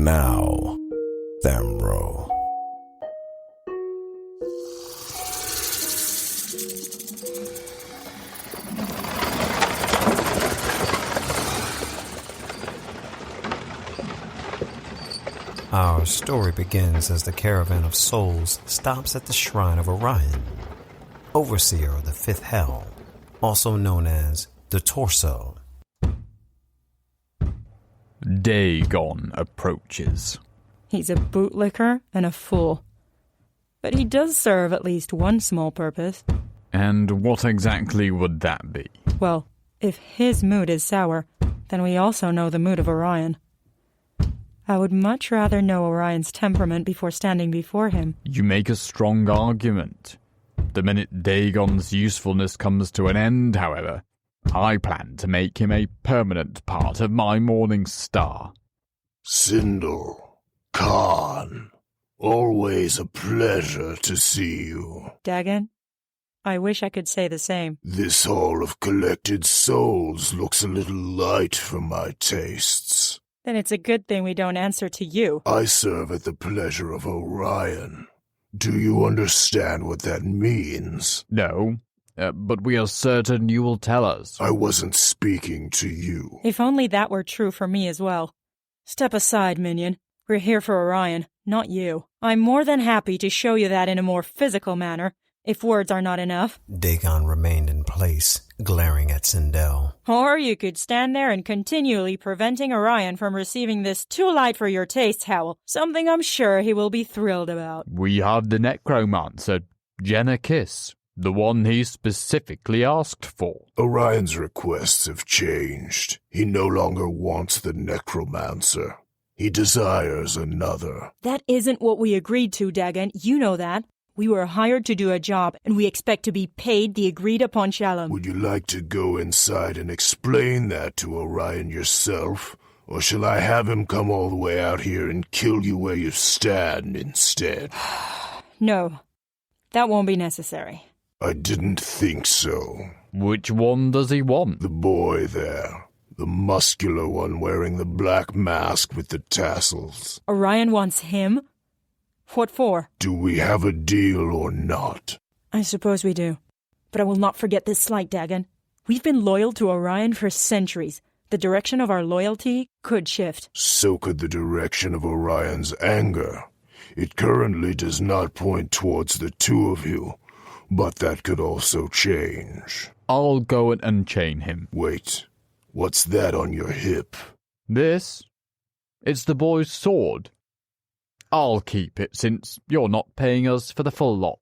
And now, Thamro. Our story begins as the caravan of souls stops at the shrine of Orion, overseer of the fifth hell, also known as the Torso. Dagon approaches. He's a bootlicker and a fool. But he does serve at least one small purpose. And what exactly would that be? Well, if his mood is sour, then we also know the mood of Orion. I would much rather know Orion's temperament before standing before him. You make a strong argument. The minute Dagon's usefulness comes to an end, however, I plan to make him a permanent part of my morning star. Sindel, Khan, always a pleasure to see you. Dagon, I wish I could say the same. This hall of collected souls looks a little light for my tastes. Then it's a good thing we don't answer to you. I serve at the pleasure of Orion. Do you understand what that means? No, but we are certain you will tell us. I wasn't speaking to you. If only that were true for me as well. Step aside, minion. We're here for Orion, not you. I'm more than happy to show you that in a more physical manner, if words are not enough. Dagon remained in place, glaring at Sindel. Or you could stand there and continually preventing Orion from receiving this too light for your taste howl, something I'm sure he will be thrilled about. We have the necromancer, Jenna Kiss, the one he specifically asked for. Orion's requests have changed. He no longer wants the necromancer. He desires another. That isn't what we agreed to, Dagon. You know that. We were hired to do a job, and we expect to be paid the agreed-upon shalom. Would you like to go inside and explain that to Orion yourself? Or shall I have him come all the way out here and kill you where you stand instead? No, that won't be necessary. I didn't think so. Which one does he want? The boy there. The muscular one wearing the black mask with the tassels. Orion wants him? What for? Do we have a deal or not? I suppose we do. But I will not forget this slight, Dagon. We've been loyal to Orion for centuries. The direction of our loyalty could shift. So could the direction of Orion's anger. It currently does not point towards the two of you, but that could also change. I'll go and unchain him. Wait, what's that on your hip? This? It's the boy's sword. I'll keep it since you're not paying us for the full lot.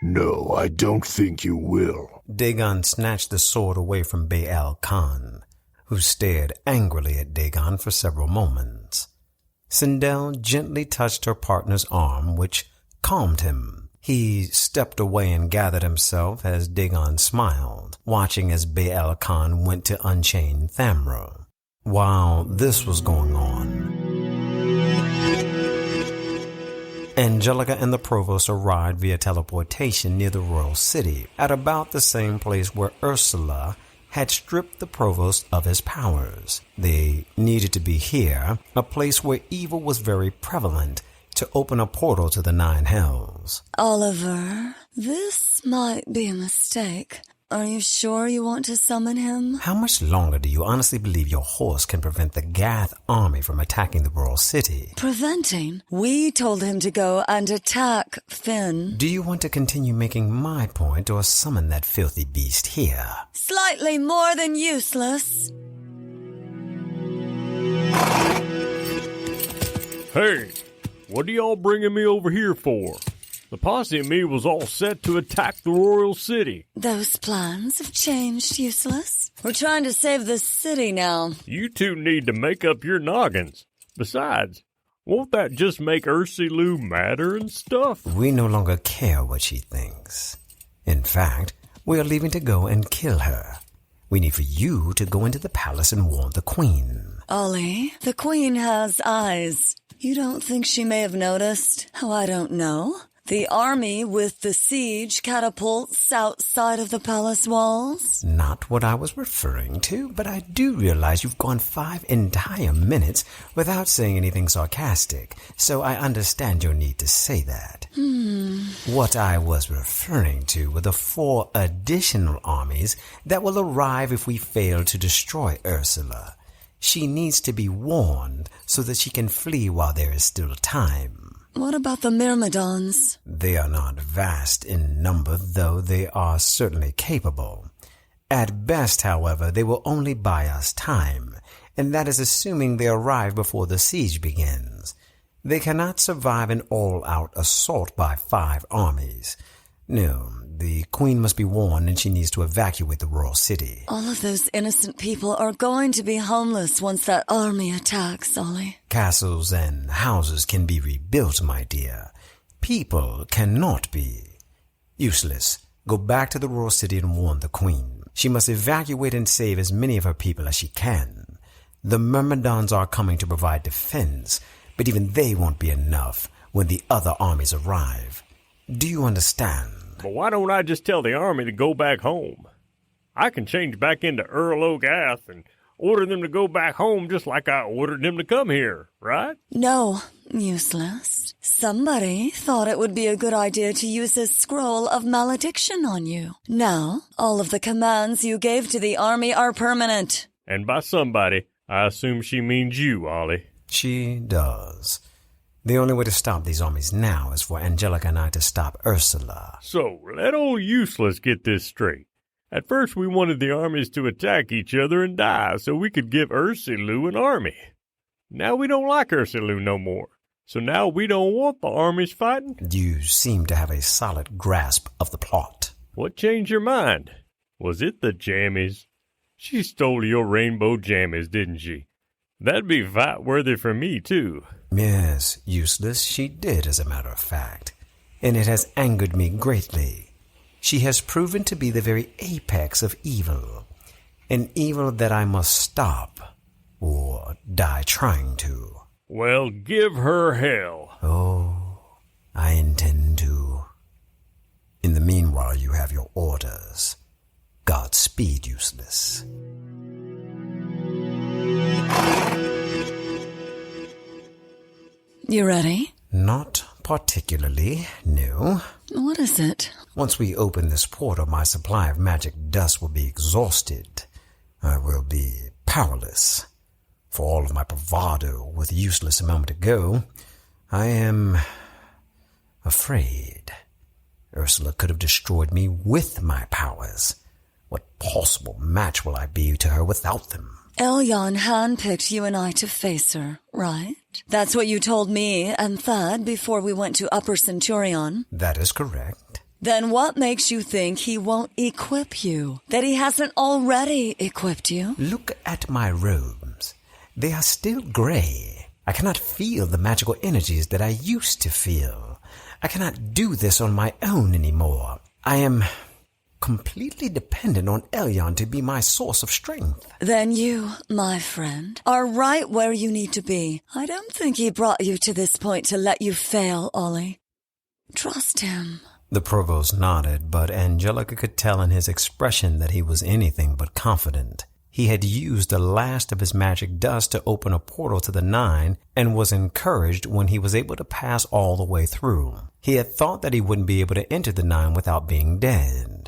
No, I don't think you will. Dagon snatched the sword away from Baal Khan, who stared angrily at Dagon for several moments. Sindel gently touched her partner's arm, which calmed him. He stepped away and gathered himself as Dagon smiled, watching as Baal Khan went to unchain Thamro. While this was going on, Angelica and the Provost arrived via teleportation near the royal city, at about the same place where Ursula had stripped the Provost of his powers. They needed to be here, a place where evil was very prevalent, to open a portal to the Nine Hells. Oliver, this might be a mistake. Are you sure you want to summon him? How much longer do you honestly believe your horse can prevent the Gath army from attacking the royal city? Preventing? We told him to go and attack Finn. Do you want to continue making my point or summon that filthy beast here? Slightly more than useless. Hey, what are y'all bringing me over here for? The posse and me was all set to attack the royal city. Those plans have changed, useless. We're trying to save the city now. You two need to make up your noggins. Besides, won't that just make Ursulou madder and stuff? We no longer care what she thinks. In fact, we are leaving to go and kill her. We need for you to go into the palace and warn the queen. Ollie, the queen has eyes. You don't think she may have noticed how I don't know? The army with the siege catapults outside of the palace walls? Not what I was referring to, but I do realize you've gone 5 entire minutes without saying anything sarcastic, so I understand your need to say that. What I was referring to were the 4 additional armies that will arrive if we fail to destroy Ursula. She needs to be warned so that she can flee while there is still time. What about the Myrmidons? They are not vast in number, though they are certainly capable. At best, however, they will only buy us time, and that is assuming they arrive before the siege begins. They cannot survive an all-out assault by 5 armies. No, the queen must be warned and she needs to evacuate the royal city. All of those innocent people are going to be homeless once that army attacks, Ollie. Castles and houses can be rebuilt, my dear. People cannot be. Useless. Go back to the royal city and warn the queen. She must evacuate and save as many of her people as she can. The Myrmidons are coming to provide defense, but even they won't be enough when the other armies arrive. Do you understand? But why don't I just tell the army to go back home? I can change back into Earl Ogath and order them to go back home just like I ordered them to come here, right? No, useless. Somebody thought it would be a good idea to use a scroll of malediction on you. Now, all of the commands you gave to the army are permanent. And by somebody, I assume she means you, Ollie. She does. The only way to stop these armies now is for Angelica and I to stop Ursula. So, let old Useless get this straight. At first we wanted the armies to attack each other and die so we could give Ursulou an army. Now we don't like Ursulou no more. So now we don't want the armies fighting? You seem to have a solid grasp of the plot. What changed your mind? Was it the jammies? She stole your rainbow jammies, didn't she? That'd be fight-worthy for me, too. Yes, Useless, she did, as a matter of fact. And it has angered me greatly. She has proven to be the very apex of evil. An evil that I must stop, or die trying to. Well, give her hell. Oh, I intend to. In the meanwhile, you have your orders. Godspeed, Useless. You ready? Not particularly, no. What is it? Once we open this portal, my supply of magic dust will be exhausted. I will be powerless. For all of my bravado with Useless a moment ago, I am afraid. Ursula could have destroyed me with my powers. What possible match will I be to her without them? Elyon handpicked you and I to face her, right? That's what you told me and Thad before we went to Upper Centurion. That is correct. Then what makes you think he won't equip you? That he hasn't already equipped you? Look at my robes. They are still gray. I cannot feel the magical energies that I used to feel. I cannot do this on my own anymore. I am completely dependent on Elyon to be my source of strength. Then you, my friend, are right where you need to be. I don't think he brought you to this point to let you fail, Ollie. Trust him. The provost nodded, but Angelica could tell in his expression that he was anything but confident. He had used the last of his magic dust to open a portal to the Nine and was encouraged when he was able to pass all the way through. He had thought that he wouldn't be able to enter the Nine without being dead.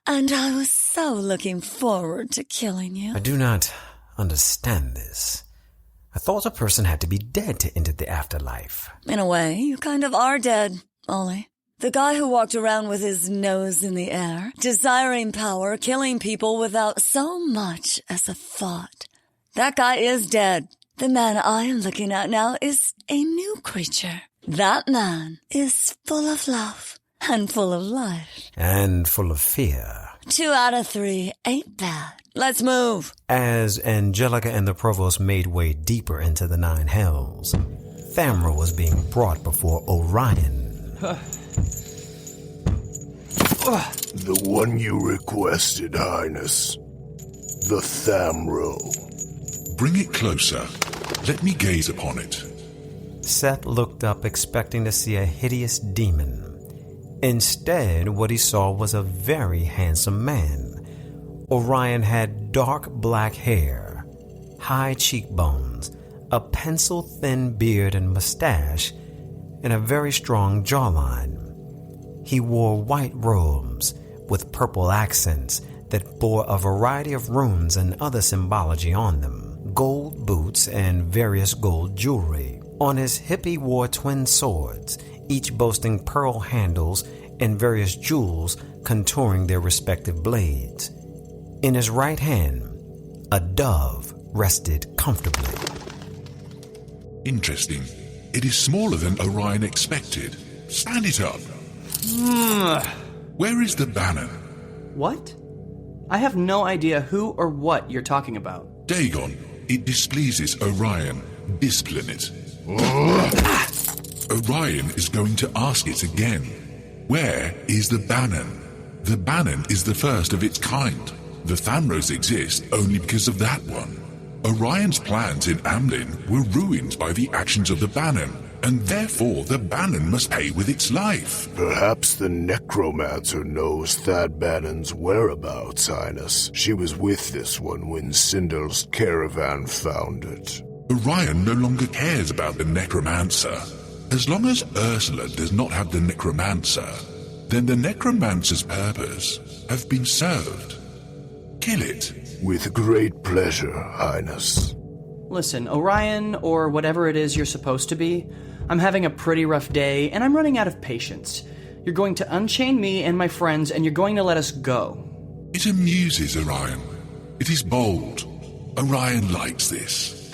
And I was so looking forward to killing you. I do not understand this. I thought a person had to be dead to enter the afterlife. In a way, you kind of are dead, Ollie. The guy who walked around with his nose in the air, desiring power, killing people without so much as a thought. That guy is dead. The man I am looking at now is a new creature. That man is full of love and full of life. And full of fear. 2 out of 3 ain't bad. Let's move. As Angelica and the provost made way deeper into the Nine Hells, Thamra was being brought before Orion. The one you requested, Highness. The Thamro. Bring it closer. Let me gaze upon it. Seth looked up expecting to see a hideous demon. Instead, what he saw was a very handsome man. Orion had dark black hair, high cheekbones, a pencil-thin beard and mustache, and a very strong jawline. He wore white robes with purple accents that bore a variety of runes and other symbology on them, gold boots and various gold jewelry. On his hip he wore twin swords, each boasting pearl handles and various jewels contouring their respective blades. In his right hand, a dove rested comfortably. Interesting. It is smaller than Orion expected. Stand it up. Where is the banner? What? I have no idea who or what you're talking about. Dagon, it displeases Orion. Discipline it. Orion is going to ask it again. Where is the banner? The banner is the first of its kind. The Thamros exist only because of that one. Orion's plans in Amlin were ruined by the actions of the Bannon, and therefore the Bannon must pay with its life. Perhaps the necromancer knows Thad Bannon's whereabouts, Highness. She was with this one when Sindel's caravan found it. Orion no longer cares about the necromancer. As long as Ursula does not have the necromancer, then the necromancer's purpose have been served. Kill it. With great pleasure, Highness. Listen, Orion, or whatever it is you're supposed to be, I'm having a pretty rough day, and I'm running out of patience. You're going to unchain me and my friends, and you're going to let us go. It amuses Orion. It is bold. Orion likes this.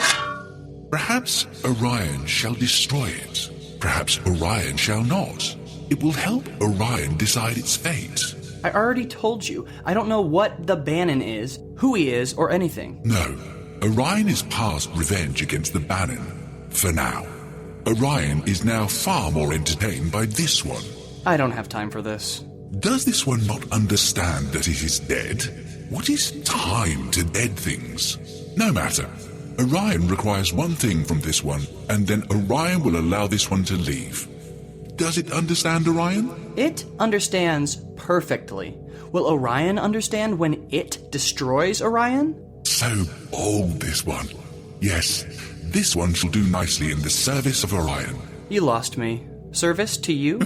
Perhaps Orion shall destroy it. Perhaps Orion shall not. It will help Orion decide its fate. I already told you, I don't know what the Bannon is, who he is, or anything. No, Orion is past revenge against the Bannon. For now. Orion is now far more entertained by this one. I don't have time for this. Does this one not understand that it is dead? What is time to dead things? No matter. Orion requires one thing from this one, and then Orion will allow this one to leave. Does it understand Orion? It understands perfectly. Will Orion understand when it destroys Orion? So bold, this one. Yes, this one shall do nicely in the service of Orion. You lost me. Service to you?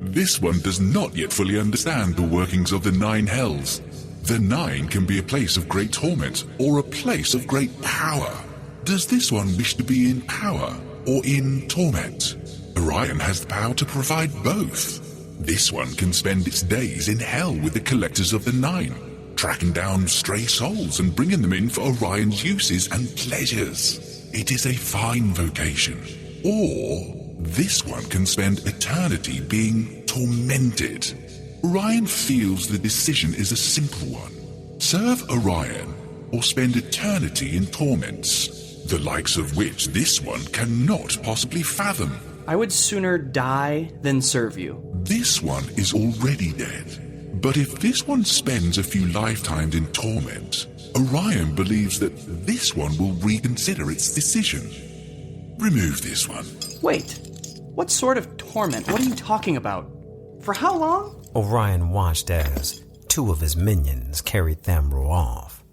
This one does not yet fully understand the workings of the Nine Hells. The Nine can be a place of great torment or a place of great power. Does this one wish to be in power or in torment? Orion has the power to provide both. This one can spend its days in hell with the collectors of the Nine, tracking down stray souls and bringing them in for Orion's uses and pleasures. It is a fine vocation. Or this one can spend eternity being tormented. Orion feels the decision is a simple one. Serve Orion or spend eternity in torments, the likes of which this one cannot possibly fathom. I would sooner die than serve you. This one is already dead. But if this one spends a few lifetimes in torment, Orion believes that this one will reconsider its decision. Remove this one. Wait, what sort of torment? What are you talking about? For how long? Orion watched as two of his minions carried Thamro off.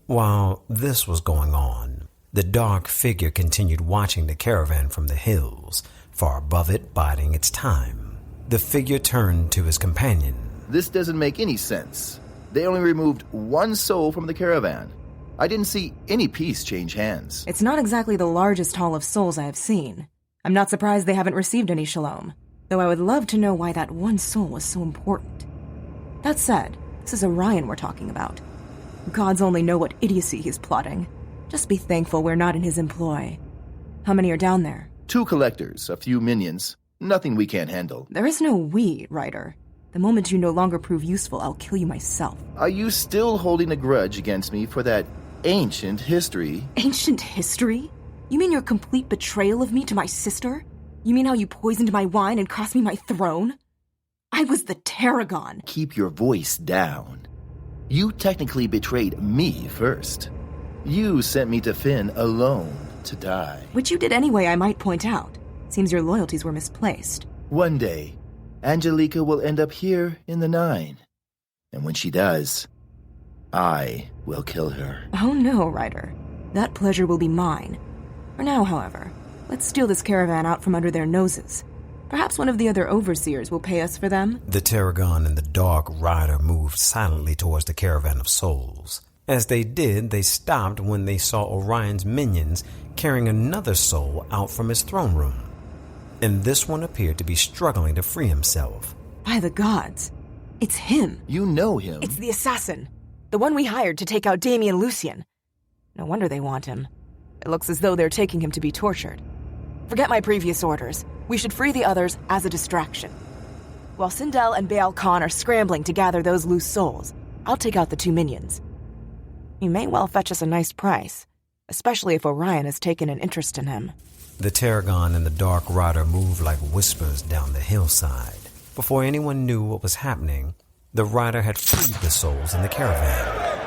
While this was going on, the dark figure continued watching the caravan from the hills, far above it biding its time. The figure turned to his companion. This doesn't make any sense. They only removed one soul from the caravan. I didn't see any piece change hands. It's not exactly the largest haul of souls I have seen. I'm not surprised they haven't received any shalom, though I would love to know why that one soul was so important. That said, this is Orion we're talking about. Gods only know what idiocy he's plotting. Just be thankful we're not in his employ. How many are down there? 2 collectors, a few minions. Nothing we can't handle. There is no we, Ryder. The moment you no longer prove useful, I'll kill you myself. Are you still holding a grudge against me for that ancient history? Ancient history? You mean your complete betrayal of me to my sister? You mean how you poisoned my wine and cost me my throne? I was the Tarragon. Keep your voice down. You technically betrayed me first. You sent me to Finn alone. to die. Which you did anyway, I might point out. Seems your loyalties were misplaced. One day, Angelica will end up here in the Nine. And when she does, I will kill her. Oh no, Ryder. That pleasure will be mine. For now, however, let's steal this caravan out from under their noses. Perhaps one of the other overseers will pay us for them. The Tarragon and the Dark Rider moved silently towards the caravan of souls. As they did, they stopped when they saw Orion's minions carrying another soul out from his throne room. And this one appeared to be struggling to free himself. By the gods, it's him. You know him. It's the assassin. The one we hired to take out Damien Lucien. No wonder they want him. It looks as though they're taking him to be tortured. Forget my previous orders. We should free the others as a distraction. While Sindel and Baal Khan are scrambling to gather those loose souls, I'll take out the two minions. He may well fetch us a nice price, especially if Orion has taken an interest in him. The Tarragon and the Dark Rider moved like whispers down the hillside. Before anyone knew what was happening, the rider had freed the souls in the caravan.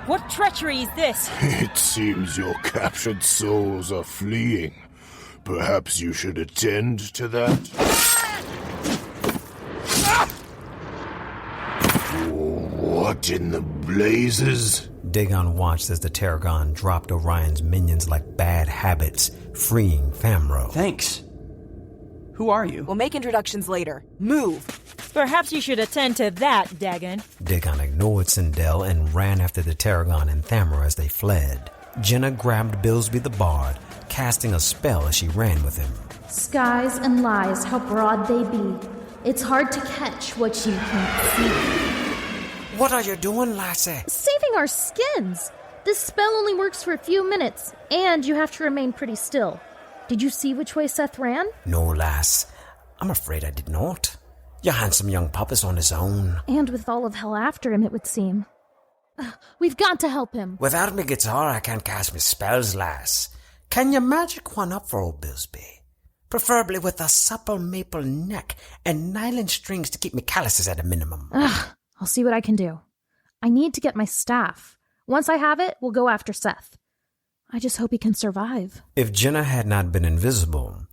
What treachery is this? It seems your captured souls are fleeing. Perhaps you should attend to that? What in the blazes? Dagon watched as the Tarragon dropped Orion's minions like bad habits, freeing Famro. Thanks. Who are you? We'll make introductions later. Move! Perhaps you should attend to that, Dagon. Dagon ignored Sindel and ran after the Tarragon and Thamra as they fled. Jenna grabbed Billsby the Bard, casting a spell as she ran with him. Skies and lies, how broad they be. It's hard to catch what you can't see. What are you doing, lassie? Saving our skins! This spell only works for a few minutes, and you have to remain pretty still. Did you see which way Seth ran? No, lass. I'm afraid I did not. Your handsome young pup is on his own. And with all of hell after him, it would seem. We've got to help him. Without me guitar, I can't cast me spells, lass. Can you magic one up for old Billsby? Preferably with a supple maple neck and nylon strings to keep me calluses at a minimum. I'll see what I can do. I need to get my staff. Once I have it, we'll go after Seth. I just hope he can survive. If Jenna had not been invisible,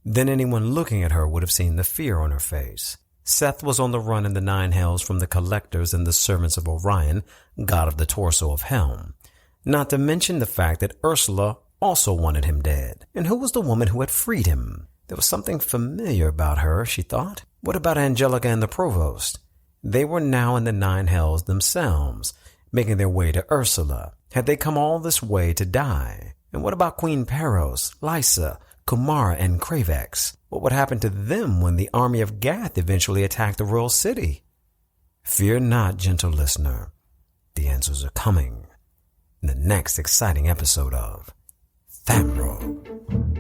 then anyone looking at her would have seen the fear on her face. Seth was on the run in the Nine Hells from the Collectors and the servants of Orion, god of the torso of Helm. Not to mention the fact that Ursula also wanted him dead. And who was the woman who had freed him? There was something familiar about her, she thought. What about Angelica and the Provost? They were now in the Nine Hells themselves, making their way to Ursula. Had they come all this way to die? And what about Queen Peros, Lysa, Kumara, and Kravex? What would happen to them when the army of Gath eventually attacked the royal city? Fear not, gentle listener. The answers are coming in the next exciting episode of Thamro.